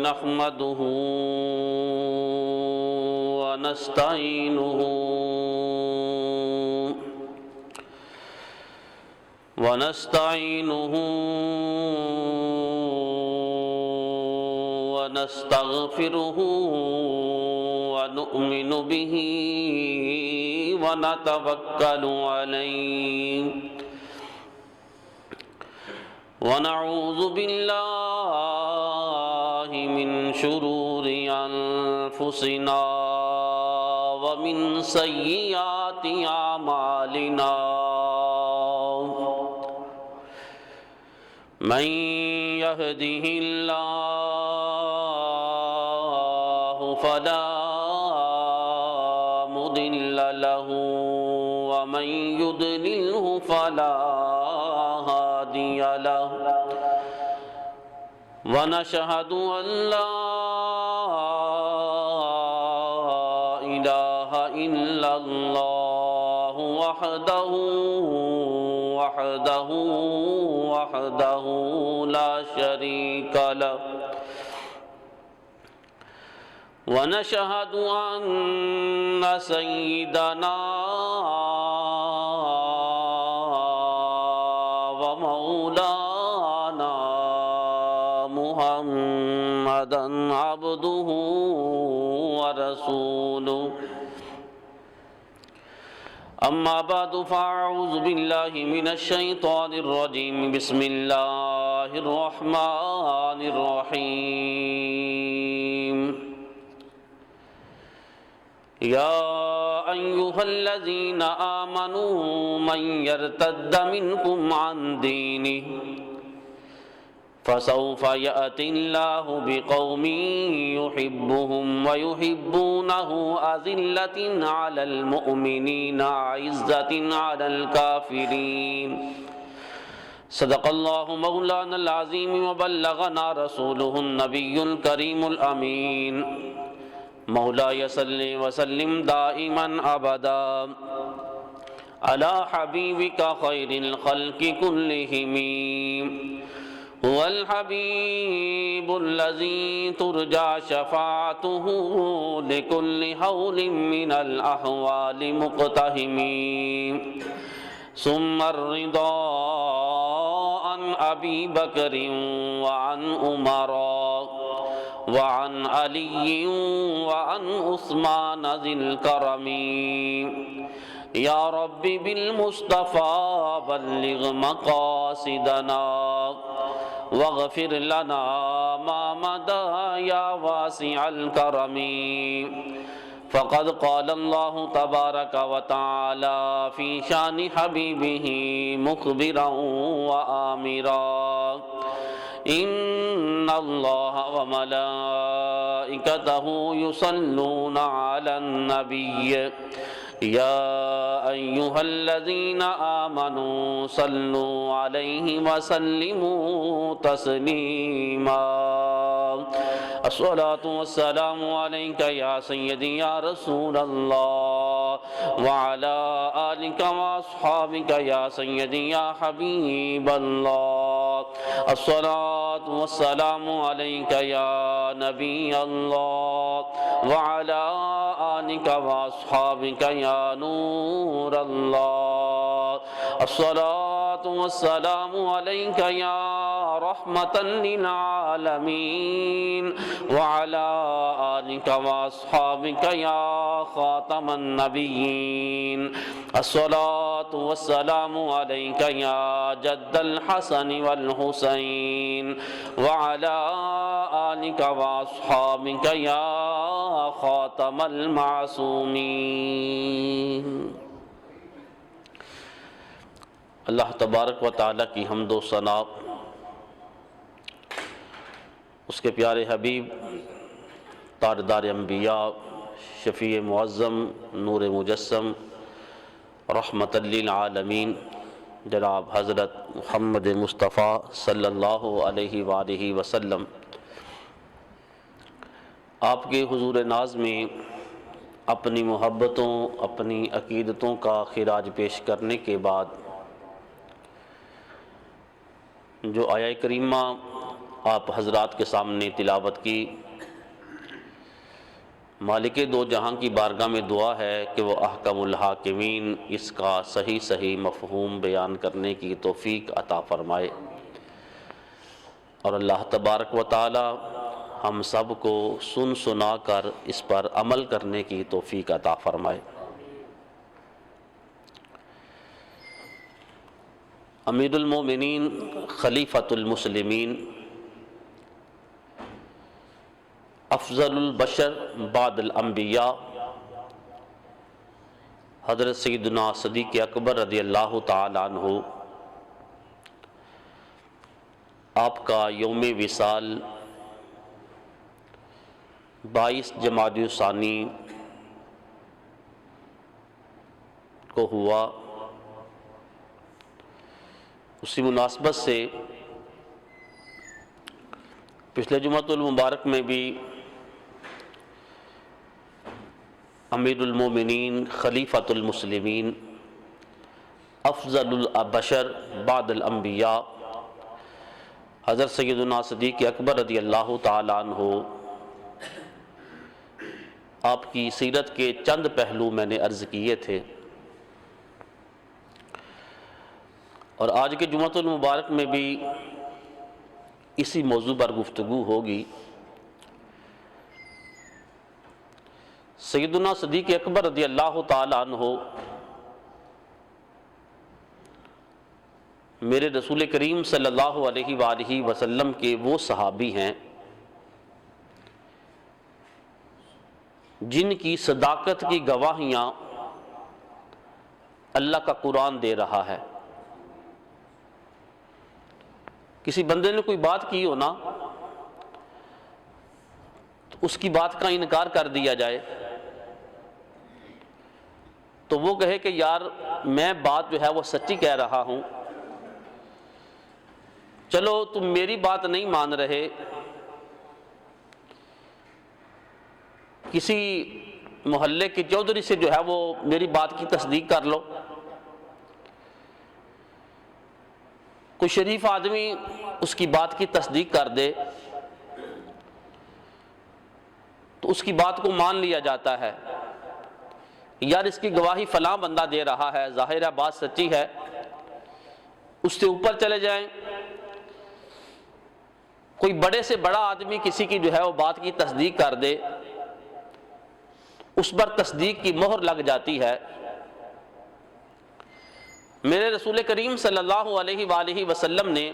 نحمده ونستعينه ونستغفره ونؤمن به ونتوكل عليه ونعوذ بالله من شرور أنفسنا ومن سيئات أعمالنا من يهده الله فلا مضل له ومن يضلله فلا هادي له ونشهد أن لا إله إلا الله وحده لا شريك له ونشهد أن سيدنا ومولانا محمدًا عبده ورسوله أما بعد فأعوذ بالله من الشيطان الرجيم بسم الله الرحمن الرحيم يا أيها الذين آمنوا من يرتد منكم عن دينه فسوف يأتي الله بقوم يحبهم ويحبونه أذلة على المؤمنين أعزة على الكافرين صدق الله مولانا العظيم وبلغنا رسوله النبي الكريم الأمين مولاي صل وسلم دائما أبدا على حبيبك خير الخلق كلهم هو الحبيب الذي ترجى شفاعته لكل هول من الأحوال مقتهم ثم الرضا عن أبي بكر وعن عمر وعن علي وعن عثمان ذي الكرم يا رب بالمصطفى بلغ مقاصدنا واغفر لنا ما مضى يا واسع الكرم فقد قال الله تبارك وتعالى في شان حبيبه مخبرا وآمرا إن الله وملائكته يصلون على النبي يا أيها الذين آمنوا صلوا عليه وسلموا تسليما الصلاة والسلام عليك يا سيدي يا رسول الله وعلى آلك وأصحابك يا سيدي يا حبيب الله الصلاة والسلام عليك يا نبي الله وعلى آلك وأصحابك يا نور الله الصلاة والسلام عليك يا رحمة للعالمين وعلى آلك وأصحابك يا خاتم النبيين الصلاة والسلام عليك يا جد الحسن والحسين وعلى آلك وأصحابك يا خاتم المعصومين اللہ تبارک و تعالیٰ کی حمد و ثنا اس کے پیارے حبیب تاجدار انبیاء شفیع معظم نور مجسم رحمت للعالمین جناب حضرت محمد مصطفیٰ صلی اللہ علیہ وآلہ وسلم، آپ کے حضور ناز میں اپنی محبتوں اپنی عقیدتوں کا خراج پیش کرنے کے بعد جو آیہ کریمہ آپ حضرات کے سامنے تلاوت کی، مالک دو جہاں کی بارگاہ میں دعا ہے کہ وہ احکم الحاکمین اس کا صحیح مفہوم بیان کرنے کی توفیق عطا فرمائے، اور اللہ تبارک و تعالی ہم سب کو سن سنا کر اس پر عمل کرنے کی توفیق عطا فرمائے۔ امیر المومنین خلیفۃ المسلمین افضل البشر بعد الانبیاء حضرت سیدنا صدیق اکبر رضی اللہ تعالی عنہ، آپ کا یوم وصال 22 جمادی الثانی کو ہوا۔ اسی مناسبت سے پچھلے جمعۃ المبارک میں بھی امیر المومنین خلیفۃ المسلمین افضل البشر بعد الانبیاء حضرت سیدنا صدیق اکبر رضی اللہ تعالی عنہ آپ کی سیرت کے چند پہلو میں نے عرض کیے تھے، اور آج کے جمعۃ المبارک میں بھی اسی موضوع پر گفتگو ہوگی۔ سیدنا صدیق اکبر رضی اللہ تعالی عنہ میرے رسول کریم صلی اللہ علیہ وآلہ وسلم کے وہ صحابی ہیں جن کی صداقت کی گواہیاں اللہ کا قرآن دے رہا ہے۔ کسی بندے نے کوئی بات کی ہو نا تو اس کی بات کا انکار کر دیا جائے تو وہ کہے کہ یار میں بات جو ہے وہ سچی کہہ رہا ہوں، چلو تم میری بات نہیں مان رہے، کسی محلے کے چودھری سے جو ہے وہ میری بات کی تصدیق کر لو۔ کوئی شریف آدمی اس کی بات کی تصدیق کر دے تو اس کی بات کو مان لیا جاتا ہے، یار اس کی گواہی فلاں بندہ دے رہا ہے، ظاہر ہے بات سچی ہے۔ اس سے اوپر چلے جائیں، کوئی بڑے سے بڑا آدمی کسی کی جو ہے وہ بات کی تصدیق کر دے، اس پر تصدیق کی مہر لگ جاتی ہے۔ میرے رسول کریم صلی اللہ علیہ وآلہ وسلم نے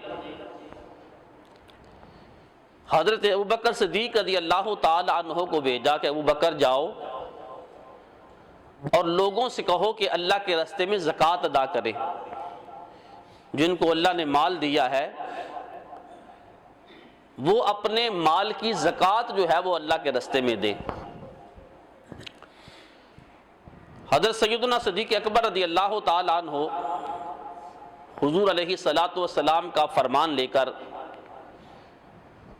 حضرت ابوبکر صدیق رضی اللہ تعالی عنہ کو بھیجا کہ ابوبکر جاؤ اور لوگوں سے کہو کہ اللہ کے راستے میں زکوٰۃ ادا کریں، جن کو اللہ نے مال دیا ہے وہ اپنے مال کی زکوٰۃ جو ہے وہ اللہ کے راستے میں دیں۔ حضرت سیدنا صدیق اکبر رضی اللہ تعالی عنہ حضور علیہ الصلاۃ والسلام کا فرمان لے کر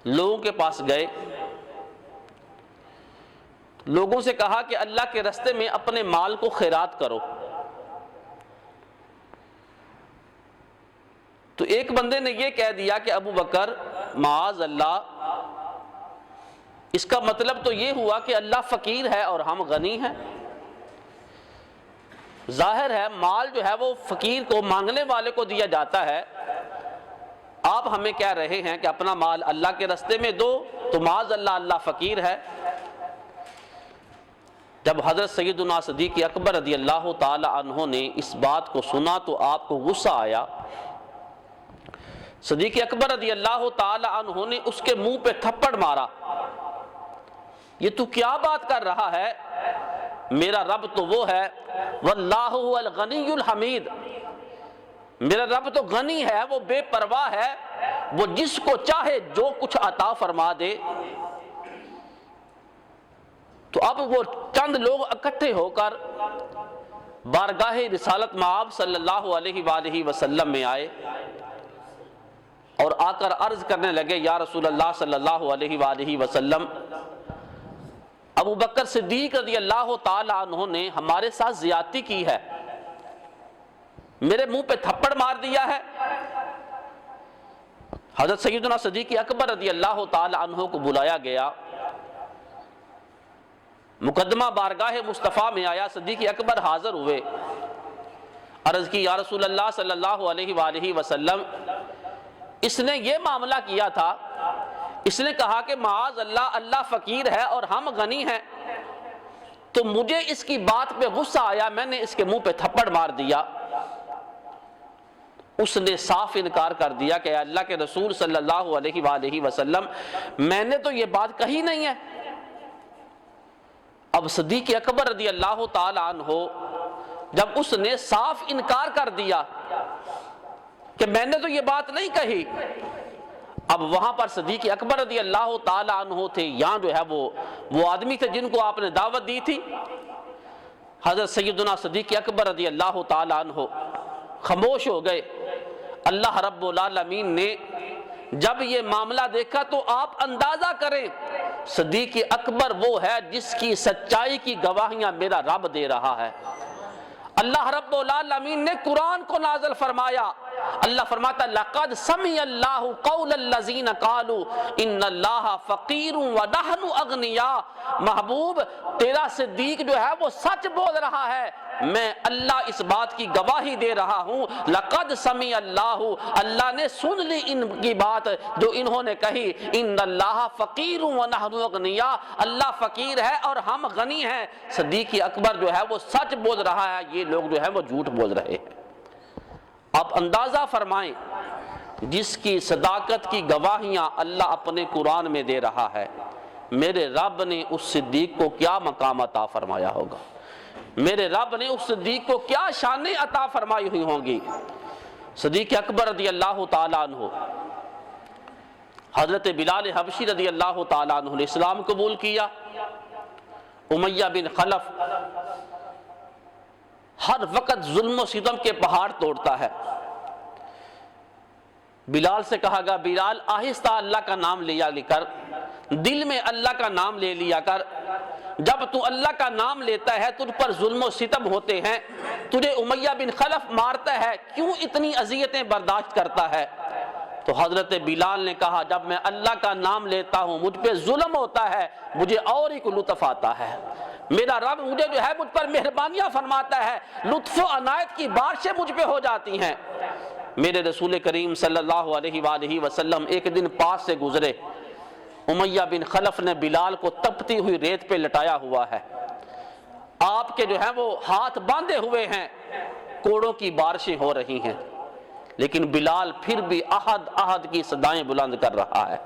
لوگوں کے پاس گئے، لوگوں سے کہا کہ اللہ کے راستے میں اپنے مال کو خیرات کرو۔ تو ایک بندے نے یہ کہہ دیا کہ ابو بکر معاذ اللہ، اس کا مطلب تو یہ ہوا کہ اللہ فقیر ہے اور ہم غنی ہیں۔ ظاہر ہے مال جو ہے وہ فقیر کو، مانگنے والے کو دیا جاتا ہے، آپ ہمیں کہہ رہے ہیں کہ اپنا مال اللہ کے راستے میں دو، تو معاذ اللہ اللہ فقیر ہے۔ جب حضرت سیدنا صدیق اکبر رضی اللہ تعالی عنہ نے اس بات کو سنا تو آپ کو غصہ آیا۔ صدیق اکبر رضی اللہ تعالی عنہ نے اس کے منہ پہ تھپڑ مارا، یہ تو کیا بات کر رہا ہے، میرا رب تو وہ ہے واللہ هو الغنی الحمید، میرا رب تو غنی ہے، وہ بے پرواہ ہے، وہ جس کو چاہے جو کچھ عطا فرما دے۔ تو اب وہ چند لوگ اکٹھے ہو کر بارگاہ رسالت مآب صلی اللہ علیہ وآلہ وسلم میں آئے اور آ کر عرض کرنے لگے، یا رسول اللہ صلی اللہ علیہ وآلہ وسلم، ابو بکر صدیق رضی اللہ تعالی عنہ نے ہمارے ساتھ زیادتی کی ہے، میرے منہ پہ تھپڑ مار دیا ہے۔ حضرت سیدنا صدیق اکبر رضی اللہ تعالی عنہ کو بلایا گیا، مقدمہ بارگاہ مصطفیٰ میں آیا، صدیق اکبر حاضر ہوئے، عرض کی یا رسول اللہ صلی اللہ علیہ وآلہ وسلم، اس نے یہ معاملہ کیا تھا، اس نے کہا کہ معاذ اللہ، اللہ فقیر ہے اور ہم غنی ہیں، تو مجھے اس کی بات پہ غصہ آیا، میں نے اس کے منہ پہ تھپڑ مار دیا۔ اس نے صاف انکار کر دیا کہ اللہ کے رسول صلی اللہ علیہ وآلہ وسلم، میں نے تو یہ بات کہی نہیں ہے۔ اب صدیق اکبر رضی اللہ تعالی عنہ جب اس نے صاف انکار کر دیا کہ میں نے تو یہ بات نہیں کہی، اب وہاں پر صدیق اکبر رضی اللہ تعالی عنہ تھے، یہاں جو ہے وہ آدمی تھے جن کو آپ نے دعوت دی تھی۔ حضرت سیدنا صدیق اکبر رضی اللہ تعالی عنہ خاموش ہو گئے۔ اللہ رب العالمین نے جب یہ معاملہ دیکھا تو آپ اندازہ کریں، صدیق اکبر وہ ہے جس کی سچائی کی گواہیاں میرا رب دے رہا ہے۔ اللہ رب العالمین نے قرآن کو نازل فرمایا، اللہ فرماتا لقد سمع اللہ قول الذین قالوا ان اللہ فقیر ونحن اغنیاء۔ محبوب تیرا صدیق جو ہے وہ سچ بول رہا ہے، میں اللہ اس بات کی گواہی دے رہا ہوں، لقد سمع اللہ، اللہ نے سن لی ان کی بات جو انہوں نے کہی، ان اللہ فقیر ونحن اغنیاء، اللہ فقیر ہے اور ہم غنی ہیں۔ صدیق اکبر جو ہے وہ سچ بول رہا ہے، یہ لوگ جو ہے وہ جھوٹ بول رہے ہیں۔ آپ اندازہ فرمائیں، جس کی صداقت کی گواہیاں اللہ اپنے قرآن میں دے رہا ہے، میرے رب نے اس صدیق کو کیا مقام عطا فرمایا ہوگا، میرے رب نے اس صدیق کو کیا شانیں عطا فرمائی ہوئی ہوں گی۔ صدیق اکبر رضی اللہ تعالیٰ عنہ، حضرت بلال حبشی رضی اللہ تعالیٰ عنہ نے اسلام قبول کیا۔ امیہ بن خلف ہر وقت ظلم و ستم کے پہاڑ توڑتا ہے۔ بلال سے کہا گا بلال آہستہ اللہ کا نام لیا کر، دل میں اللہ کا نام لے لیا کر، جب تو اللہ کا نام لیتا ہے تجھ پر ظلم و ستم ہوتے ہیں، تجھے امیہ بن خلف مارتا ہے، کیوں اتنی اذیتیں برداشت کرتا ہے؟ تو حضرت بلال نے کہا جب میں اللہ کا نام لیتا ہوں مجھ پہ ظلم ہوتا ہے، مجھے اور ایک لطف آتا ہے، میرا رب مجھے جو ہے مجھ پر مہربانیاں فرماتا ہے، لطف و عنایت کی بارشیں مجھ پہ ہو جاتی ہیں۔ میرے رسول کریم صلی اللہ علیہ وآلہ وسلم ایک دن پاس سے گزرے، امیہ بن خلف نے بلال کو تپتی ہوئی ریت پہ لٹایا ہوا ہے، آپ کے جو ہے وہ ہاتھ باندھے ہوئے ہیں، کوڑوں کی بارشیں ہو رہی ہیں، لیکن بلال پھر بھی احد احد کی صدائیں بلند کر رہا ہے،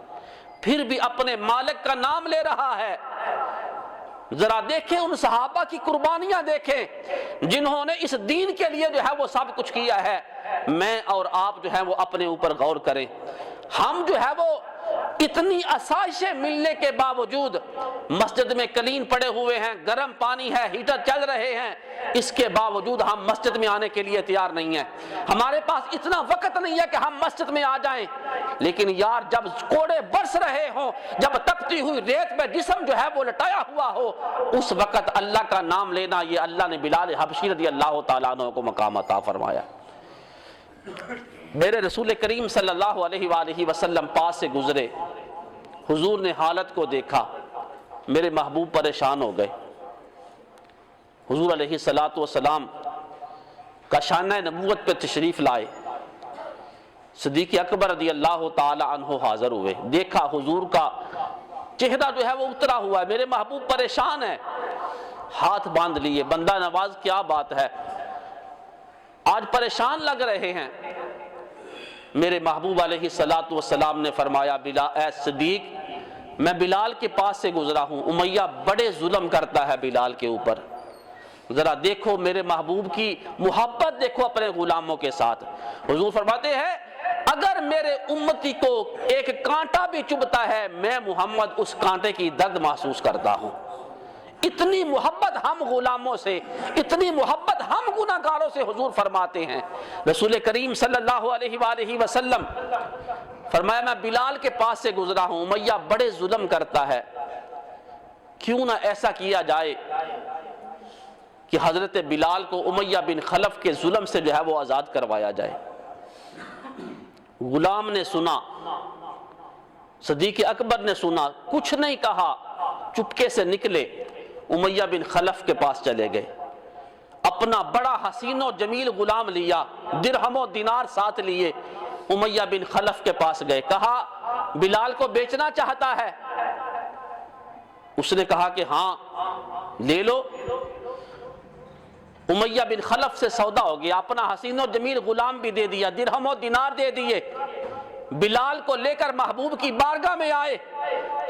پھر بھی اپنے مالک کا نام لے رہا ہے۔ ذرا دیکھیں ان صحابہ کی قربانیاں دیکھیں جنہوں نے اس دین کے لیے جو ہے وہ سب کچھ کیا ہے۔ میں اور آپ جو ہے وہ اپنے اوپر غور کریں، ہم جو ہے وہ اتنی آسائشیں ملنے کے باوجود مسجد میں کلین پڑے ہوئے ہیں، گرم پانی ہے، ہیٹر چل رہے ہیں، اس کے باوجود ہم مسجد میں آنے کے لیے تیار نہیں ہیں، ہمارے پاس اتنا وقت نہیں ہے کہ ہم مسجد میں آ جائیں۔ لیکن یار جب کوڑے برس رہے ہوں، جب تپتی ہوئی ریت پہ جسم جو ہے وہ لٹایا ہوا ہو، اس وقت اللہ کا نام لینا، یہ اللہ نے بلال حبشی رضی اللہ تعالیٰ عنہ کو مقام عطا فرمایا۔ میرے رسول کریم صلی اللہ علیہ وآلہ وسلم پاس سے گزرے، حضور نے حالت کو دیکھا، میرے محبوب پریشان ہو گئے۔ حضور علیہ السلام کا شانہ نبوت پہ تشریف لائے، صدیق اکبر رضی اللہ تعالی عنہ حاضر ہوئے، دیکھا حضور کا چہرہ جو ہے وہ اترا ہوا ہے، میرے محبوب پریشان ہے، ہاتھ باندھ لیے، بندہ نواز کیا بات ہے، آج پریشان لگ رہے ہیں۔ میرے محبوب علیہ السلام نے فرمایا اے صدیق میں بلال کے پاس سے گزرا ہوں، امیہ بڑے ظلم کرتا ہے بلال کے اوپر، ذرا دیکھو میرے محبوب کی محبت دیکھو اپنے غلاموں کے ساتھ۔ حضور فرماتے ہیں اگر میرے امتی کو ایک کانٹا بھی چبھتا ہے میں محمد اس کانٹے کی درد محسوس کرتا ہوں۔ اتنی محبت ہم غلاموں سے، اتنی محبت ہم گناہگاروں سے حضور فرماتے ہیں۔ رسول کریم صلی اللہ علیہ وآلہ وسلم فرمایا میں بلال کے پاس سے گزرا ہوں، امیہ بڑے ظلم کرتا ہے، کیوں نہ ایسا کیا جائے کہ حضرت بلال کو امیہ بن خلف کے ظلم سے جو ہے وہ آزاد کروایا جائے۔ غلام نے سنا، صدیق اکبر نے سنا، کچھ نہیں کہا، چپکے سے نکلے، امیہ بن خلف کے پاس چلے گئے، اپنا بڑا حسین و جمیل غلام لیا، درہم و دینار ساتھ لیے، امیہ بن خلف کے پاس گئے، کہا بلال کو بیچنا چاہتا ہے؟ اس نے کہا کہ ہاں لے لو۔ امیہ بن خلف سے سودا ہو گیا، اپنا حسین و جمیل غلام بھی دے دیا، درہم و دینار دے دیے، بلال کو لے کر محبوب کی بارگاہ میں آئے۔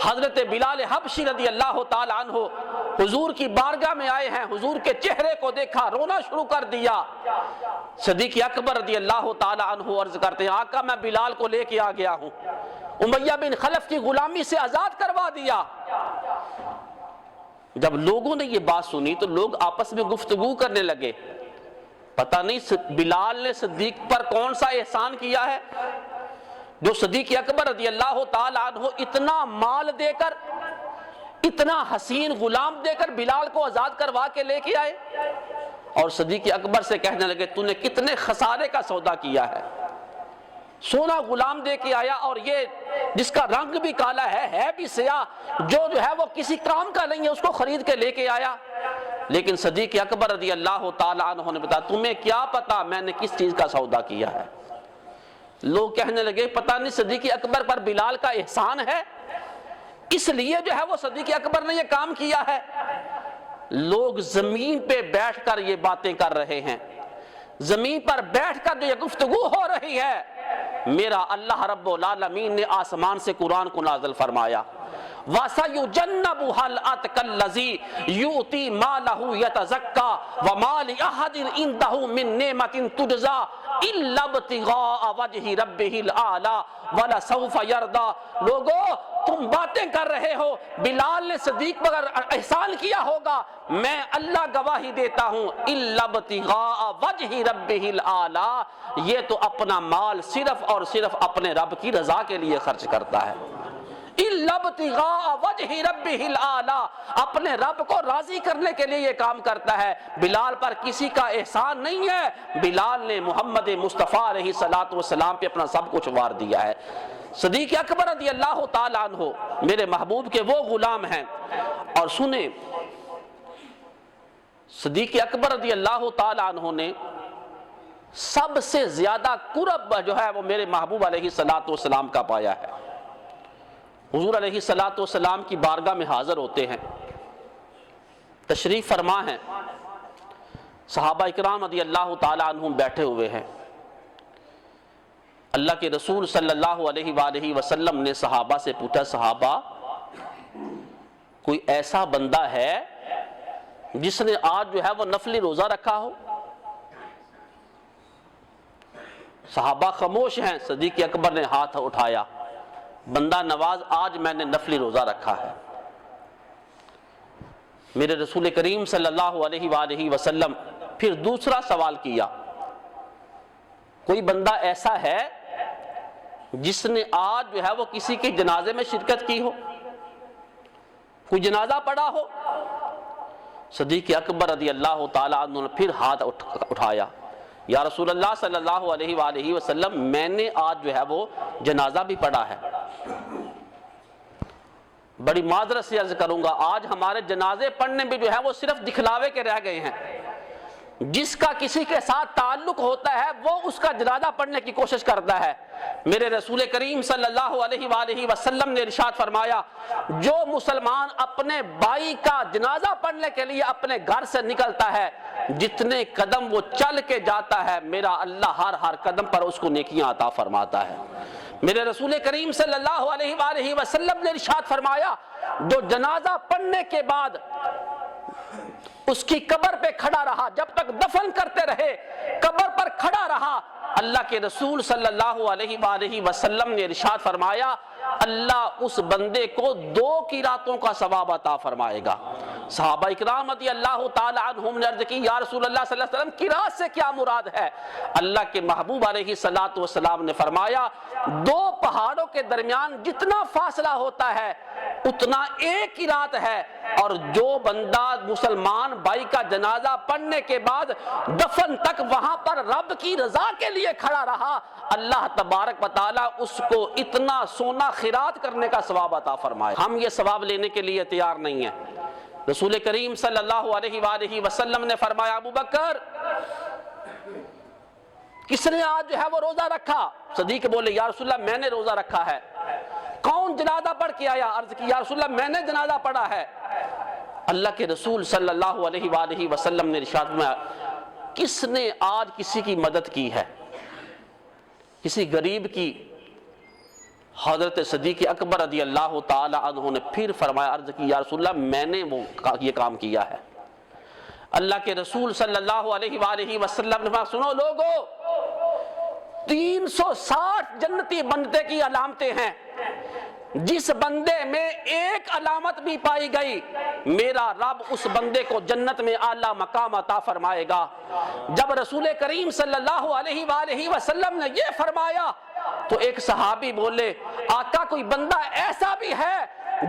حضرت بلال حبشی رضی اللہ تعالی عنہ حضور کی بارگاہ میں آئے ہیں، حضور کے چہرے کو دیکھا، رونا شروع کر دیا۔ صدیق اکبر رضی اللہ تعالی عنہ عرض کرتے ہیں آقا میں بلال کو لے کے آ گیا ہوں، امیہ بن خلف کی غلامی سے آزاد کروا دیا۔ جب لوگوں نے یہ بات سنی تو لوگ آپس میں گفتگو کرنے لگے، پتہ نہیں بلال نے صدیق پر کون سا احسان کیا ہے جو صدیق اکبر رضی اللہ تعالی عنہ اتنا مال دے کر، اتنا حسین غلام دے کر بلال کو آزاد کروا کے لے کے آئے، اور صدیق اکبر سے کہنے لگے تو نے کتنے خسارے کا سودا کیا ہے، سونا غلام دے کے آیا اور یہ جس کا رنگ بھی کالا ہے بھی سیاہ، جو ہے وہ کسی کام کا نہیں ہے، اس کو خرید کے لے کے آیا۔ لیکن صدیق اکبر رضی اللہ تعالی عنہ نے بتایا تمہیں کیا پتا میں نے کس چیز کا سودا کیا ہے؟ لوگ کہنے لگے پتہ نہیں صدیق اکبر پر بلال کا احسان ہے، اس لیے جو ہے وہ صدیق اکبر نے یہ کام کیا ہے۔ لوگ زمین پہ بیٹھ کر یہ باتیں کر رہے ہیں، زمین پر بیٹھ کر جو یہ گفتگو ہو رہی ہے، میرا اللہ رب العالمین نے آسمان سے قرآن کو نازل فرمایا، وَسَيُجَنَّبُهَا الْأَتْقَى الَّذِي يُؤْتِي مَالَهُ يَتَزَكَّى وَمَا لِأَحَدٍ عِندَهُ مِن نِّعْمَةٍ تُجْزَى إِلَّا ابْتِغَاءَ وَجْهِ رَبِّهِ الْأَعْلَىٰ وَلَسَوْفَ يَرْضَىٰ۔ لوگو تم باتیں کر رہے ہو، بلال نے صدیق پر احسان کیا ہوگا، میں اللہ گواہی دیتا ہوں إِلَّا ابْتِغَاءَ وَجْهِ رَبِّهِ الْأَعْلَىٰ، یہ تو اپنا مال صرف اور صرف اپنے رب کی رضا کے لیے خرچ کرتا ہے۔ إِلَّا ابْتِغَاءَ وَجْهِ رَبِّهِ الْأَعْلَىٰ، اپنے رب کو راضی کرنے کے لیے یہ کام کرتا ہے۔ بلال پر کسی کا احسان نہیں ہے، بلال نے محمد مصطفیٰ علیہ السلام پہ اپنا سب کچھ وار دیا ہے۔ صدیق اکبر رضی اللہ تعالی عنہ میرے محبوب کے وہ غلام ہیں، اور سنیں صدیق اکبر رضی اللہ تعالی عنہ نے سب سے زیادہ قرب جو ہے وہ میرے محبوب علیہ السلام کا پایا ہے۔ حضور علیہ السلام کی بارگاہ میں حاضر ہوتے ہیں، تشریف فرما ہیں، صحابہ اکرام رضی اللہ تعالی عنہم بیٹھے ہوئے ہیں۔ اللہ کے رسول صلی اللہ علیہ وآلہ وسلم نے صحابہ سے پوچھا صحابہ کوئی ایسا بندہ ہے جس نے آج جو ہے وہ نفلی روزہ رکھا ہو؟ صحابہ خاموش ہیں۔ صدیق اکبر نے ہاتھ اٹھایا، بندہ نواز آج میں نے نفلی روزہ رکھا ہے۔ میرے رسول کریم صلی اللہ علیہ وآلہ وسلم پھر دوسرا سوال کیا، کوئی بندہ ایسا ہے جس نے آج جو ہے وہ کسی کے جنازے میں شرکت کی ہو، کوئی جنازہ پڑھا ہو؟ صدیق اکبر رضی اللہ تعالی عنہ نے پھر ہاتھ اٹھایا، یا رسول اللہ صلی اللہ علیہ وآلہ وسلم میں نے آج جو ہے وہ جنازہ بھی پڑھا ہے۔ بڑی معذرت سے عرض کروں گا، آج ہمارے جنازے پڑھنے بھی جو ہے وہ صرف دکھلاوے کے رہ گئے ہیں۔ جس کا کسی کے ساتھ تعلق ہوتا ہے وہ اس کا جنازہ پڑھنے کی کوشش کرتا ہے۔ میرے رسول کریم صلی اللہ علیہ وآلہ وسلم نے ارشاد فرمایا، جو مسلمان اپنے بھائی کا جنازہ پڑھنے کے لیے اپنے گھر سے نکلتا ہے، جتنے قدم وہ چل کے جاتا ہے میرا اللہ ہر قدم پر اس کو نیکیاں عطا فرماتا ہے۔ میرے رسول کریم صلی اللہ علیہ وآلہ وسلم نے ارشاد فرمایا، جو جنازہ پڑھنے کے بعد اس کی قبر پہ کھڑا رہا، جب تک دفن کرتے رہے قبر پر کھڑا رہا، اللہ کے رسول صلی اللہ علیہ وآلہ وسلم نے ارشاد فرمایا اللہ اس بندے کو 2 قراتوں کا ثواب عطا فرمائے گا۔ صحابہ اکرام رضی اللہ تعالی عنہم نے عرض کی یا رسول اللہ صلی اللہ علیہ وسلم قرات سے کیا مراد ہے؟ اللہ کے محبوب علیہ السلام نے فرمایا 2 پہاڑوں کے درمیان جتنا فاصلہ ہوتا ہے اتنا 1 قرات ہے، اور جو بندہ مسلمان بھائی کا جنازہ پڑھنے کے بعد دفن تک وہاں پر رب کی رضا کے لیے کھڑا رہا، اللہ تبارک و تعالی اس کو اتنا سونا خیرات کرنے کا ثواب عطا فرمائے۔ ہم یہ ثواب لینے کے لیے تیار نہیں ہیں۔ رسول کریم صلی اللہ علیہ وآلہ وسلم نے فرمایا، ابو بکر کس نے آج جو ہے وہ روزہ رکھا؟ صدیق بولے، یا رسول اللہ میں نے روزہ رکھا ہے۔ کون جنازہ پڑھ کے آیا؟ عرض کی، یا رسول اللہ میں نے جنازہ پڑھا ہے۔ اللہ کے رسول صلی اللہ علیہ وآلہ وسلم نے ارشاد فرمایا، کس نے آج کسی کی مدد کی ہے، کسی غریب کی؟ حضرت صدیق اکبر رضی اللہ تعالی عنہ نے پھر فرمایا، عرض کی، یا رسول اللہ میں نے یہ کام کیا ہے۔ اللہ کے رسول صلی اللہ علیہ وآلہ وسلم نے فرمایا، سنو لوگو، 360 جنتی بندے کی علامتیں ہیں، جس بندے میں ایک علامت بھی پائی گئی میرا رب اس بندے کو جنت میں اعلیٰ مقام عطا فرمائے گا۔ جب رسول کریم صلی اللہ علیہ وآلہ وسلم نے یہ فرمایا تو ایک صحابی بولے، آقا کوئی بندہ ایسا بھی ہے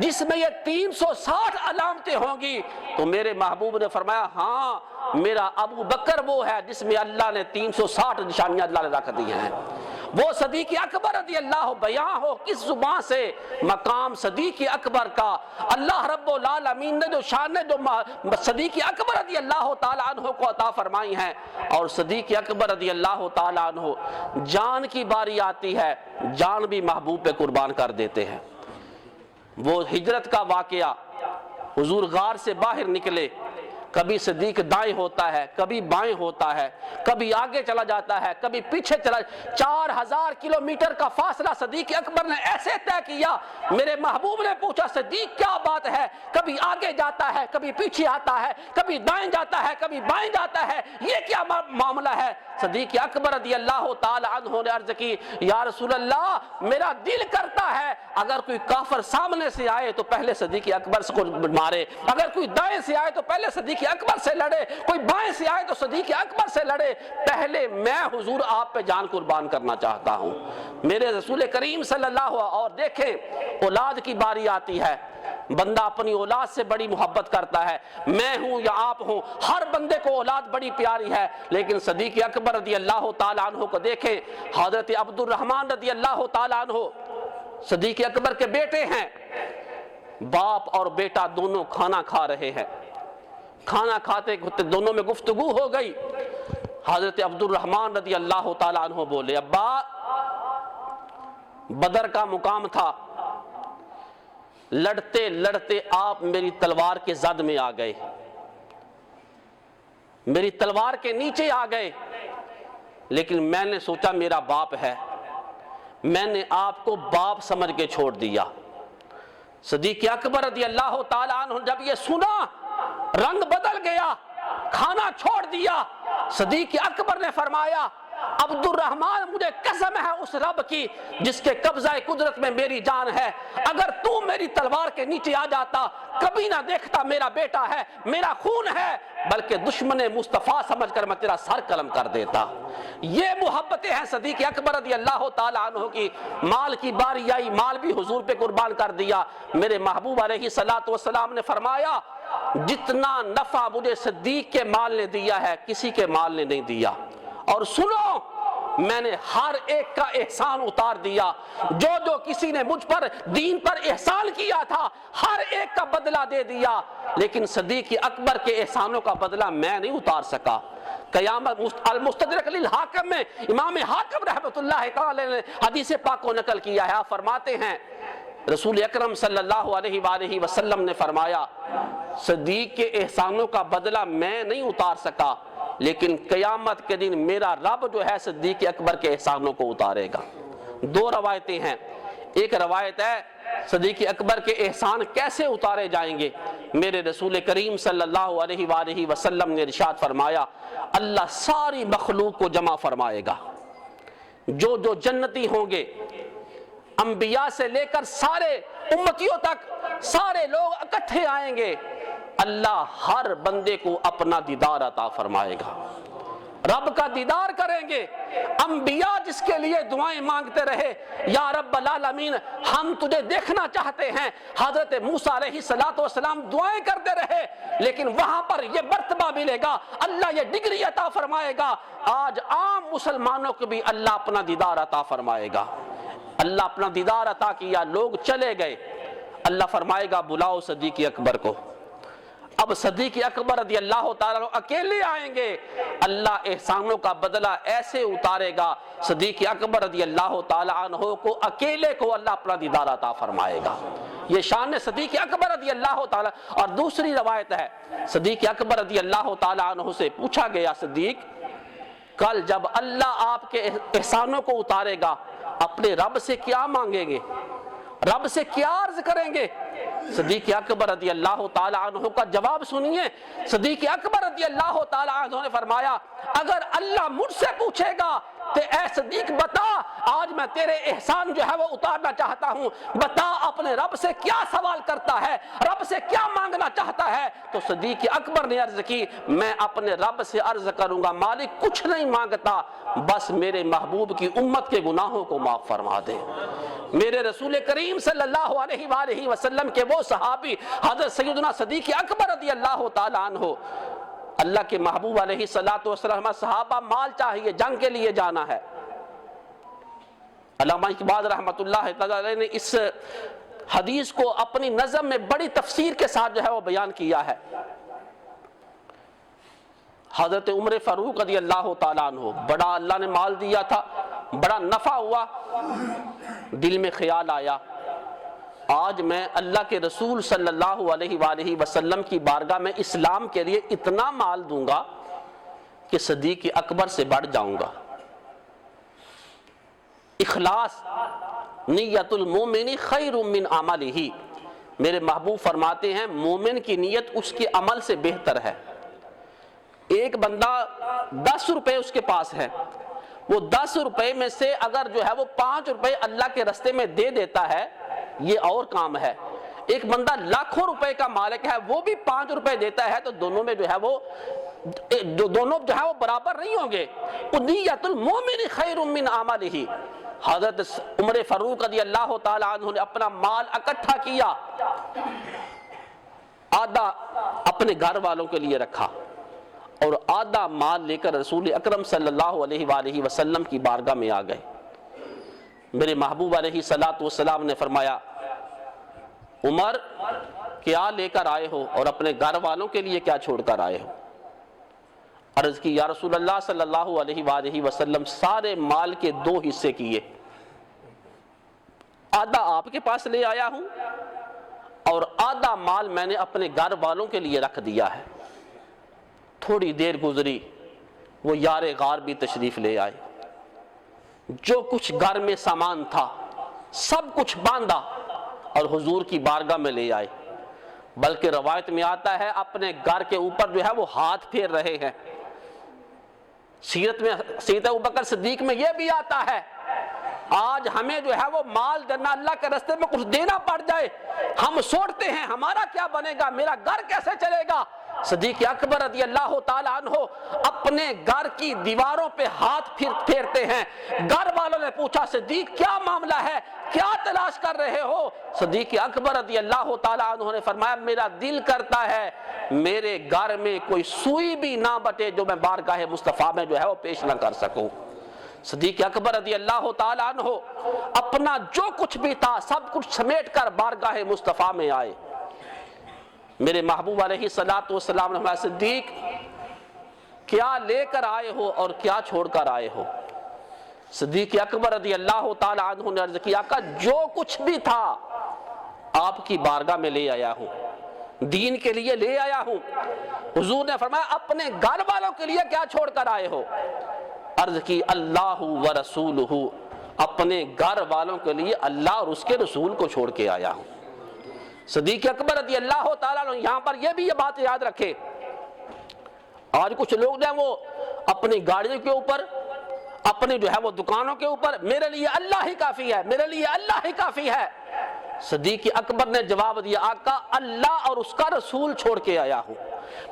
جس میں یہ 360 علامتیں ہوں گی؟ تو میرے محبوب نے فرمایا، ہاں میرا ابو بکر وہ ہے جس میں اللہ نے 360 نشانیاں اللہ نے رکھ دی ہیں۔ وہ صدیق اکبر رضی اللہ، بیان ہو کس زبان سے مقام صدیق اکبر کا، اللہ رب العالمین نے جو شان جو صدیق اکبر رضی اللہ تعالیٰ عنہ کو عطا فرمائی ہیں۔ اور صدیق اکبر رضی اللہ تعالیٰ عنہ جان کی باری آتی ہے، جان بھی محبوب پہ قربان کر دیتے ہیں۔ وہ ہجرت کا واقعہ، حضور غار سے باہر نکلے، کبھی صدیق دائیں ہوتا ہے، کبھی بائیں ہوتا ہے، کبھی آگے چلا جاتا ہے، کبھی پیچھے چلا، 4000 کلومیٹر کا فاصلہ صدیق اکبر نے ایسے طے کیا۔ میرے محبوب نے پوچھا، صدیق کیا بات ہے؟ کبھی آگے جاتا ہے، کبھی پیچھے آتا ہے، کبھی دائیں جاتا ہے، کبھی بائیں جاتا ہے، یہ کیا معاملہ ہے؟ صدیق اکبر رضی اللہ تعالی عنہ نے عرض کی، یا رسول اللہ میرا دل کرتا ہے اگر کوئی کافر سامنے سے آئے تو پہلے صدیق اکبر کو مارے، اگر کوئی دائیں سے آئے تو پہلے صدیق اکبر سے لڑے، کوئی بائیں سے آئے تو صدیق اکبر سے لڑے، پہلے میں حضور آپ پہ جان قربان کرنا چاہتا ہوں۔ میرے رسول کریم صلی اللہ، اور دیکھیں اولاد کی باری آتی ہے، بندہ اپنی اولاد سے بڑی محبت کرتا ہے، میں ہوں یا آپ ہوں، ہر بندے کو اولاد بڑی پیاری ہے، لیکن صدیق اکبر رضی اللہ تعالیٰ عنہ کو دیکھیں، حضرت عبد الرحمن رضی اللہ تعالیٰ عنہ صدیق اکبر کے بیٹے ہیں، باپ اور بیٹا دونوں کھانا کھا رہے ہیں، کھانا کھاتے کھاتے دونوں میں گفتگو ہو گئی۔ حضرت عبد الرحمن رضی اللہ تعالیٰ عنہ بولے، ابا بدر کا مقام تھا، لڑتے لڑتے آپ میری تلوار کے زد میں آ گئے، میری تلوار کے نیچے آ گئے، لیکن میں نے سوچا میرا باپ ہے، میں نے آپ کو باپ سمجھ کے چھوڑ دیا۔ صدیق اکبر رضی اللہ تعالیٰ عنہ جب یہ سنا، رنگ بدل گیا، کھانا چھوڑ دیا۔ صدیق اکبر نے فرمایا، عبد الرحمن مجھے قسم ہے اس رب کی جس کے قبضہ قدرت میں میری جان ہے، اگر تو میری تلوار کے نیچے آ جاتا کبھی نہ دیکھتا میرا بیٹا ہے، میرا خون ہے، بلکہ دشمن مصطفیٰ سمجھ کر میں تیرا سر قلم کر دیتا۔ یہ محبتیں ہیں صدیق اکبر رضی اللہ تعالیٰ عنہ کی۔ مال کی باری آئی، مال بھی حضور پہ قربان کر دیا۔ میرے محبوب علیہ الصلوۃ والسلام نے فرمایا، جتنا نفع مجھے صدیق کے مال نے دیا ہے کسی کے مال نے نہیں دیا، اور سنو میں نے ہر ایک کا احسان اتار دیا، جو جو کسی نے مجھ پر دین پر احسان کیا تھا ہر ایک کا بدلہ دے دیا، لیکن صدیق اکبر کے احسانوں کا بدلہ میں نہیں اتار سکا۔ قیامت المستدرک للحاکم میں امام حاکم رحمۃ اللہ تعالی نے حدیث پاک کو نقل کیا ہے، آپ فرماتے ہیں رسول اکرم صلی اللہ علیہ وآلہ وسلم نے فرمایا، صدیق کے احسانوں کا بدلہ میں نہیں اتار سکا، لیکن قیامت کے دن میرا رب جو ہے صدیق اکبر کے احسانوں کو اتارے گا۔ دو روایتیں ہیں، ایک روایت ہے صدیق اکبر کے احسان کیسے اتارے جائیں گے۔ میرے رسول کریم صلی اللہ علیہ وآلہ وسلم نے ارشاد فرمایا، اللہ ساری مخلوق کو جمع فرمائے گا، جو جو جنتی ہوں گے، انبیاء سے لے کر سارے امتیوں تک سارے لوگ اکٹھے آئیں گے، اللہ ہر بندے کو اپنا دیدار عطا فرمائے گا۔ رب کا دیدار کریں گے۔ انبیاء جس کے لیے دعائیں مانگتے رہے، یا رب العالمین ہم تجھے دیکھنا چاہتے ہیں، حضرت موسیٰ علیہ السلام دعائیں کرتے رہے، لیکن وہاں پر یہ مرتبہ ملے گا، اللہ یہ ڈگری عطا فرمائے گا۔ آج عام مسلمانوں کو بھی اللہ اپنا دیدار عطا فرمائے گا۔ اللہ اپنا دیدار عطا کیا، لوگ چلے گئے، اللہ فرمائے گا بلاؤ صدیق اکبر کو۔ اب صدیق اکبر رضی اللہ تعالیٰ اکیلے آئیں گے، اللہ احسانوں کا بدلہ ایسے اتارے گا، صدیق اکبر رضی اللہ تعالیٰ عنہ کو اکیلے کو اللہ اپنا دیدار عطا فرمائے گا۔ یہ شان صدیق اکبر رضی اللہ تعالیٰ۔ اور دوسری روایت ہے، صدیق اکبر رضی اللہ تعالیٰ عنہ سے پوچھا گیا، صدیق کل جب اللہ آپ کے احسانوں کو اتارے گا اپنے رب سے کیا مانگیں گے، رب سے کیا عرض کریں گے؟ صدیق اکبر رضی اللہ تعالیٰ عنہ کا جواب سنیے۔ صدیق اکبر رضی اللہ تعالیٰ عنہ نے فرمایا، اگر اللہ مجھ سے پوچھے گا تو اے صدیق بتا، آج میں تیرے احسان جو ہے وہ اتارنا چاہتا ہوں، بتا اپنے رب سے کیا سوال کرتا ہے، رب سے کیا مانگنا چاہتا ہے؟ تو صدیق اکبر نے عرض کی، میں اپنے رب سے عرض کروں گا مالک کچھ نہیں مانگتا، بس میرے محبوب کی امت کے گناہوں کو معاف فرما دے۔ میرے رسول کریم صلی اللہ علیہ وآلہ وسلم کے وہ صحابی حضرت سیدنا صدیق اکبر رضی اللہ تعالیٰ عنہ، اللہ کے محبوب علیہ السلام، صحابہ مال چاہیے، جنگ کے لیے جانا ہے۔ علامہ اقبال رحمۃ اللہ تعالی نے اس حدیث کو اپنی نظم میں بڑی تفسیر کے ساتھ جو ہے وہ بیان کیا ہے۔ حضرت عمر فاروق رضی اللہ تعالیٰ عنہ، بڑا اللہ نے مال دیا تھا، بڑا نفع ہوا، دل میں خیال آیا آج میں اللہ کے رسول صلی اللہ علیہ وآلہ وسلم کی بارگاہ میں اسلام کے لیے اتنا مال دوں گا کہ صدیق اکبر سے بڑھ جاؤں گا۔ اخلاص، نیت المومن خیر من عملہ، میرے محبوب فرماتے ہیں مومن کی نیت اس کے عمل سے بہتر ہے۔ ایک بندہ 10 روپے اس کے پاس ہے، وہ 10 روپے میں سے اگر جو ہے وہ 5 روپے اللہ کے راستے میں دے دیتا ہے، یہ اور کام ہے۔ ایک بندہ لاکھوں روپے کا مالک ہے، وہ بھی 5 روپے دیتا ہے، تو دونوں میں جو ہے وہ برابر نہیں ہوں گے۔ نیت المومن خیر من عملہ۔ حضرت عمر فاروق رضی اللہ تعالیٰ عنہ نے اپنا مال اکٹھا کیا، آدھا اپنے گھر والوں کے لیے رکھا اور آدھا مال لے کر رسول اکرم صلی اللہ علیہ وآلہ وسلم کی بارگاہ میں آ گئے۔ میرے محبوب علیہ السلام نے فرمایا، عمر کیا لے کر آئے ہو اور اپنے گھر والوں کے لیے کیا چھوڑ کر آئے ہو؟ عرض کی، یا رسول اللہ صلی اللہ علیہ وآلہ وسلم سارے مال کے 2 حصے کیے، آدھا آپ کے پاس لے آیا ہوں اور آدھا مال میں نے اپنے گھر والوں کے لیے رکھ دیا ہے۔ تھوڑی دیر گزری، وہ یار غار بھی تشریف لے آئے، جو کچھ گھر میں سامان تھا سب کچھ باندھا اور حضور کی بارگاہ میں لے آئے، بلکہ روایت میں آتا ہے اپنے گھر کے اوپر جو ہے وہ ہاتھ پھیر رہے ہیں۔ سیرت ابوبکر صدیق میں یہ بھی آتا ہے، آج ہمیں جو ہے وہ مال دینا، اللہ کے راستے میں کچھ دینا پڑ جائے، ہم سوچتے ہیں ہمارا کیا بنے گا، میرا گھر کیسے چلے گا۔ صدیق اکبر رضی اللہ تعالیٰ عنہ اپنے گھر کی دیواروں پہ ہاتھ پھیرتے ہیں۔ گھر والوں نے پوچھا، صدیق کیا معاملہ ہے، کیا تلاش کر رہے ہو؟ صدیق اکبر رضی اللہ تعالیٰ عنہ نے فرمایا، میرا دل کرتا ہے میرے گھر میں کوئی سوئی بھی نہ بٹے جو میں بارگاہ مصطفیٰ میں جو ہے وہ پیش نہ کر سکوں۔ صدیق اکبر رضی اللہ تعالیٰ عنہ اپنا جو کچھ بھی تھا سب کچھ سمیٹ کر بارگاہ مصطفیٰ میں آئے۔ میرے محبوب علیہ السلام نے فرمایا، صدیق کیا لے کر آئے ہو اور کیا چھوڑ کر آئے ہو؟ صدیق اکبر رضی اللہ تعالیٰ عنہ نے عرض کیا کہ جو کچھ بھی تھا آپ کی بارگاہ میں لے آیا ہوں، دین کے لیے لے آیا ہوں۔ حضور نے فرمایا، اپنے گھر والوں کے لیے کیا چھوڑ کر آئے ہو؟ عرض کی، اللہ و رسولہ، اپنے گھر والوں کے لیے اللہ اور اس کے رسول کو چھوڑ کے آیا ہوں۔ صدیق اکبر رضی اللہ تعالیٰ عنہ، یہاں پر یہ بھی یہ بات یاد رکھے، آج کچھ لوگ جو ہیں وہ اپنی گاڑیوں کے اوپر، اپنی جو ہے وہ دکانوں کے اوپر، میرے لیے اللہ ہی کافی ہے، میرے لیے اللہ ہی کافی ہے۔ صدیق اکبر نے جواب دیا، آقا اللہ اور اس کا رسول چھوڑ کے آیا ہوں۔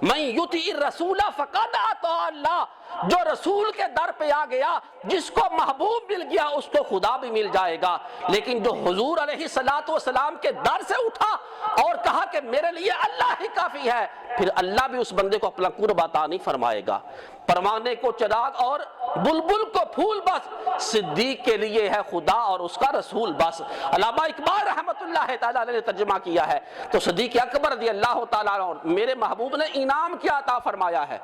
من یطیع الرسول فقد اطاع اللہ، جو رسول کے در پہ آ گیا، جس کو محبوب مل گیا اس کو خدا بھی مل جائے گا۔ لیکن جو حضور علیہ الصلوۃ والسلام کے در سے اٹھا اور کہا کہ میرے لیے اللہ ہی کافی ہے، پھر اللہ بھی اس بندے کو اپنا قرب عطا نہیں فرمائے گا۔ پروانے کو چراغ اور بلبل کو پھول بس، صدیق کے لیے ہے خدا اور اس کا رسول بس۔ علامہ اقبال رحمۃ اللہ تعالیٰ علیہ نے ترجمہ کیا ہے، تو صدیق اکبر رضی اللہ تعالیٰ عنہ میرے محبوب نے انعام کیا عطا فرمایا ہے۔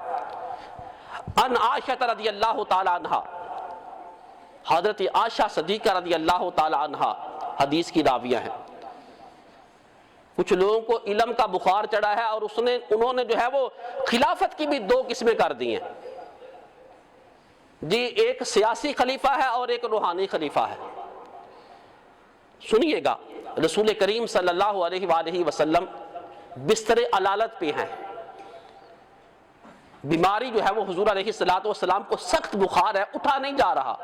ان عائشہ رضی اللہ تعالیٰ عنہ، حضرت عائشہ صدیقہ رضی اللہ تعالیٰ عنہ حدیث کی راویہ ہیں۔ کچھ لوگوں کو علم کا بخار چڑھا ہے اور انہوں نے جو ہے وہ خلافت کی بھی دو قسمیں کر دی ہیں جی، ایک سیاسی خلیفہ ہے اور ایک روحانی خلیفہ ہے۔ سنیے گا، رسول کریم صلی اللہ علیہ وآلہ وسلم بستر علالت پہ ہیں، بیماری جو ہے وہ حضور علیہ الصلوۃ والسلام کو سخت بخار ہے، اٹھا نہیں جا رہا۔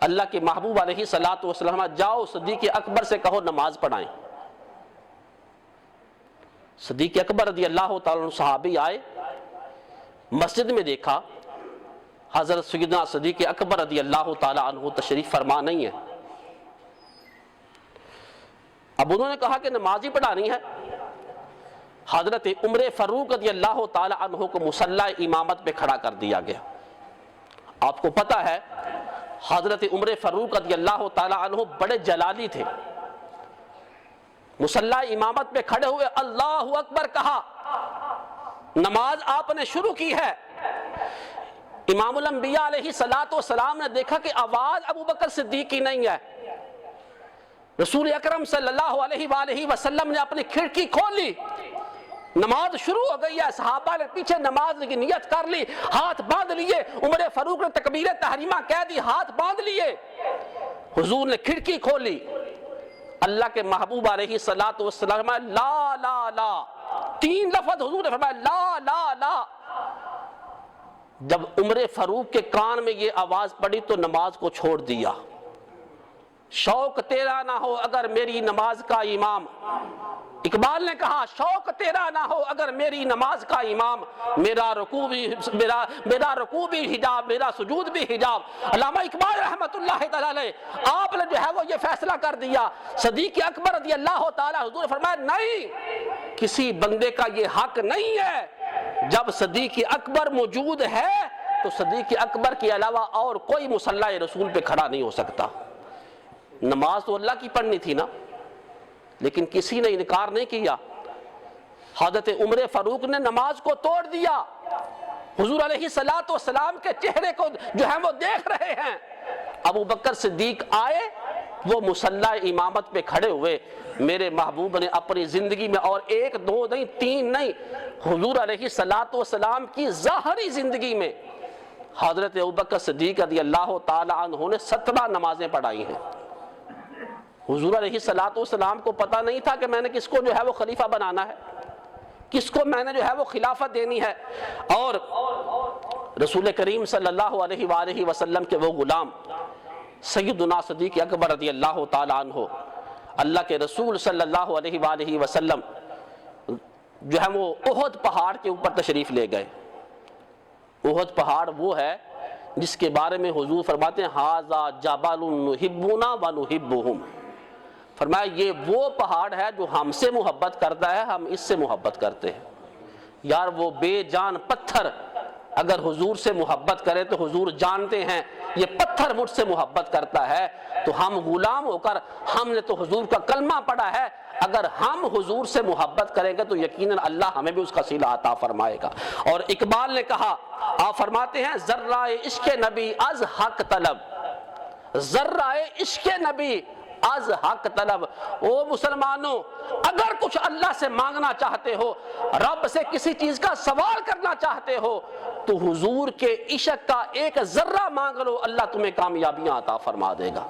اللہ کے محبوب علیہ الصلوۃ والسلام جاؤ صدیق اکبر سے کہو نماز پڑھائیں۔ صدیق اکبر رضی اللہ تعالیٰ عنہ صحابی آئے، مسجد میں دیکھا حضرت سیدنا صدیق اکبر رضی اللہ تعالیٰ عنہ تشریف فرما نہیں ہے۔ اب انہوں نے کہا کہ نماز ہی پڑھانی ہے۔ حضرت عمر فاروق رضی اللہ تعالیٰ عنہ کو مصلی امامت پہ کھڑا کر دیا گیا۔ آپ کو پتہ ہے حضرت عمر فاروق رضی اللہ تعالیٰ عنہ بڑے جلالی تھے۔ مصلی امامت پہ کھڑے ہوئے اللہ اکبر کہا، نماز آپ نے شروع کی ہے۔ امام الانبیاء علیہ الصلوۃ والسلام نے دیکھا کہ آواز ابو بکر صدیق کی نہیں ہے۔ رسول اکرم صلی اللہ علیہ وآلہ وسلم نے اپنی کھڑکی کھولی، نماز شروع ہو گئی ہے، صحابہ نے پیچھے نماز کی نیت کر لی، ہاتھ باندھ لیے، عمر فاروق نے تکبیر تحریمہ کہہ دی، ہاتھ باندھ لیے، حضور نے کھڑکی کھولی، اللہ کے محبوب علیہ الصلوۃ والسلام لا لا لا، تین لفظ حضور نے فرمایا لا لا لا۔ جب عمر فاروق کے کان میں یہ آواز پڑی تو نماز کو چھوڑ دیا۔ شوق تیرا نہ ہو اگر میری نماز کا امام، اقبال نے کہا شوق تیرا نہ ہو اگر میری نماز کا امام، میرا رکوع بھی حجاب، میرا سجود بھی حجاب۔ علامہ اقبال رحمۃ اللہ تعالیٰ علیہ آپ نے جو ہے وہ یہ فیصلہ کر دیا۔ صدیق اکبر رضی اللہ تعالیٰ حضور نے فرمایا نہیں، کسی بندے کا یہ حق نہیں ہے، جب صدیق اکبر موجود ہے تو صدیق اکبر کے علاوہ اور کوئی مصلی رسول پہ کھڑا نہیں ہو سکتا۔ نماز تو اللہ کی پڑھنی تھی نا، لیکن کسی نے انکار نہیں کیا۔ حضرت عمر فاروق نے نماز کو توڑ دیا، حضور علیہ الصلوۃ والسلام کے چہرے کو جو ہے وہ دیکھ رہے ہیں۔ ابو بکر صدیق آئے، وہ مصلی امامت پہ کھڑے ہوئے۔ میرے محبوب نے اپنی زندگی میں اور ایک دو نہیں تین نہیں، حضور علیہ الصلوۃ والسلام کی ظاہری زندگی میں حضرت ابو بکر صدیق رضی اللہ تعالی عنہ نے 17 نمازیں پڑھائی ہیں۔ حضور علیہ الصلوۃ والسلام کو پتہ نہیں تھا کہ میں نے کس کو جو ہے وہ خلیفہ بنانا ہے، کس کو میں نے جو ہے وہ خلافت دینی ہے۔ اور رسول کریم صلی اللہ علیہ وآلہ وسلم کے وہ غلام سیدنا صدیق اکبر رضی اللہ تعالیٰ عنہ، اللہ کے رسول صلی اللہ علیہ وآلہ وسلم جو ہے وہ احد پہاڑ کے اوپر تشریف لے گئے۔ احد پہاڑ وہ ہے جس کے بارے میں حضور فرماتے ہیں ھذا جبل نحبنا ونحبهم، فرمایا یہ وہ پہاڑ ہے جو ہم سے محبت کرتا ہے، ہم اس سے محبت کرتے ہیں۔ یار وہ بے جان پتھر اگر حضور سے محبت کرے تو حضور جانتے ہیں یہ پتھر مجھ سے محبت کرتا ہے، تو ہم غلام ہو کر ہم نے تو حضور کا کلمہ پڑھا ہے، اگر ہم حضور سے محبت کریں گے تو یقیناً اللہ ہمیں بھی اس کا صلہ عطا فرمائے گا۔ اور اقبال نے کہا، آپ فرماتے ہیں ذرہ عشق نبی از حق طلب، ذرہ عشق نبی از حق طلب۔ او مسلمانوں، اگر کچھ اللہ سے مانگنا چاہتے ہو، رب سے کسی چیز کا سوال کرنا چاہتے ہو، تو حضور کے عشق کا ایک ذرہ مانگ لو، اللہ تمہیں کامیابیاں عطا فرما دے گا۔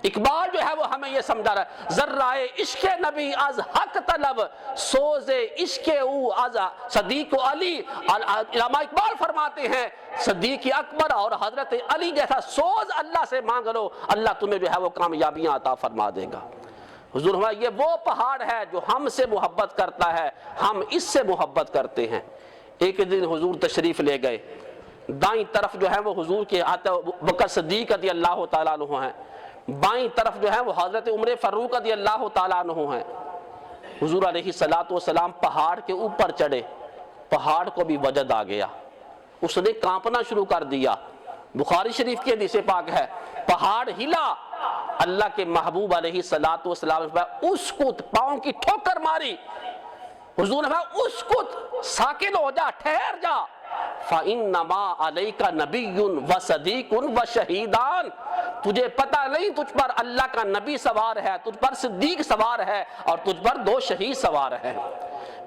اقبال جو ہے وہ ہمیں یہ سمجھا رہا ہے ذرہ عشق نبی از حق طلب، سوز عشق او از صدیق علی۔ علامہ اقبال فرماتے ہیں صدیق اکبر اور حضرت علی جیسا سوز اللہ سے مانگ لو، اللہ تمہیں جو ہے وہ کامیابیاں عطا فرما دے گا۔ حضور فرمایا یہ وہ پہاڑ ہے جو ہم سے محبت کرتا ہے، ہم اس سے محبت کرتے ہیں۔ ایک دن حضور تشریف لے گئے، دائیں طرف جو ہے وہ حضور کے بکر صدیق رضی اللہ تعالیٰ عنہ ہیں، بائیں طرف جو ہے وہ حضرت عمر فاروق رضی اللہ تعالیٰ عنہ ہیں۔ حضور علیہ الصلوۃ والسلام پہاڑ کے اوپر چڑھے، پہاڑ کو بھی وجد آ گیا، اس نے کانپنا شروع کر دیا۔ بخاری شریف کی حدیث پاک ہے، پہاڑ ہلا، اللہ کے محبوب علیہ الصلوۃ والسلام اسکت، پاؤں کی ٹھوکر ماری۔ حضور نے فرمایا اسکت، ساکن ہو جا، ٹھہر جا، فَإِنَّمَا عَلَيْكَ نَبِيٌّ وَصَدِيقٌ وَشَهِيدَانِ، تجھے پتہ نہیں تجھ پر اللہ کا نبی سوار ہے، تجھ پر صدیق سوار ہے، اور تجھ پر 2 شہید سوار ہیں۔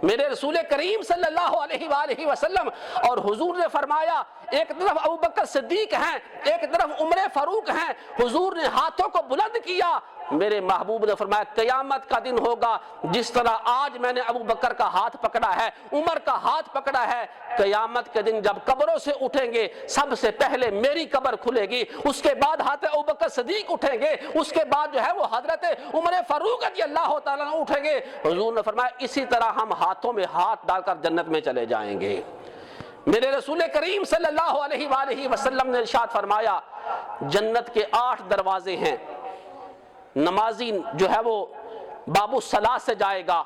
میرے رسول کریم صلی اللہ علیہ وآلہ وسلم، اور حضور نے فرمایا ایک طرف ابو بکر صدیق ہیں، ایک طرف عمر فاروق ہیں، حضور نے ہاتھوں کو بلند کیا، میرے محبوب نے فرمایا قیامت کا دن ہوگا جس طرح آج میں نے ابو بکر کا ہاتھ پکڑا ہے، عمر کا ہاتھ پکڑا ہے، قیامت کے دن جب قبروں سے اٹھیں گے سب سے پہلے میری قبر کھلے گی، اس کے بعد حضرت ابو بکر صدیق اٹھیں گے، اس کے بعد جو ہے وہ حضرت عمر فاروق رضی اللہ تعالیٰ عنہ اٹھیں گے۔ حضور نے فرمایا اسی طرح ہم ہاتھوں میں ہاتھ ڈال کر جنت میں چلے جائیں گے۔ میرے رسول کریم صلی اللہ علیہ وآلہ وسلم نے ارشاد فرمایا جنت کے 8 دروازے ہیں، نمازی جو ہے وہ باب الصلاۃ سے جائے گا،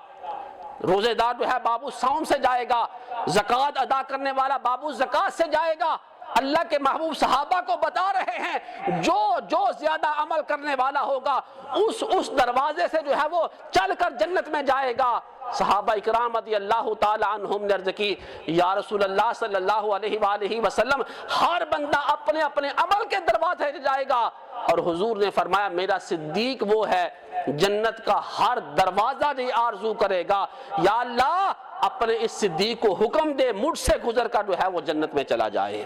روزے دار جو ہے باب الصوم سے جائے گا، زکوٰۃ ادا کرنے والا باب الزکوٰۃ سے جائے گا۔ اللہ کے محبوب صحابہ کو بتا رہے ہیں جو زیادہ عمل کرنے والا ہوگا اس دروازے سے جو ہے وہ چل کر جنت میں جائے گا۔ صحابہ اکرام رضی اللہ تعالی عنہم نے عرض کی یا رسول اللہ صلی اللہ علیہ وآلہ وسلم، ہر بندہ اپنے اپنے عمل کے دروازے سے جائے گا، اور حضور نے فرمایا میرا صدیق وہ ہے جنت کا ہر دروازہ جو آرزو کرے گا، یا اللہ اپنے اس صدیق کو حکم دے مجھ سے گزر کر جو ہے وہ جنت میں چلا جائے۔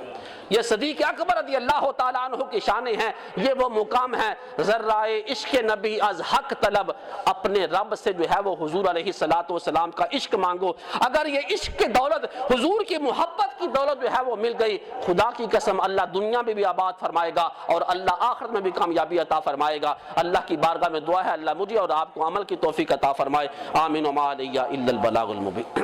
یہ صدیق اکبر رضی اللہ تعالیٰ عنہ کی شانیں ہیں، یہ وہ مقام ہے ذرہ عشق نبی از حق طلب، اپنے رب سے جو ہے وہ حضور علیہ الصلوۃ والسلام کا عشق مانگو۔ اگر یہ عشق کی دولت، حضور کی محبت کی دولت جو ہے وہ مل گئی، خدا کی قسم اللہ دنیا میں بھی آباد فرمائے گا اور اللہ آخرت میں بھی کامیابی عطا فرمائے گا۔ اللہ کی بارگاہ میں دعا ہے اللہ مجھے اور آپ کو عمل کی توفیق عطا فرمائے، آمین وما علیہ الا البلاغ المبین۔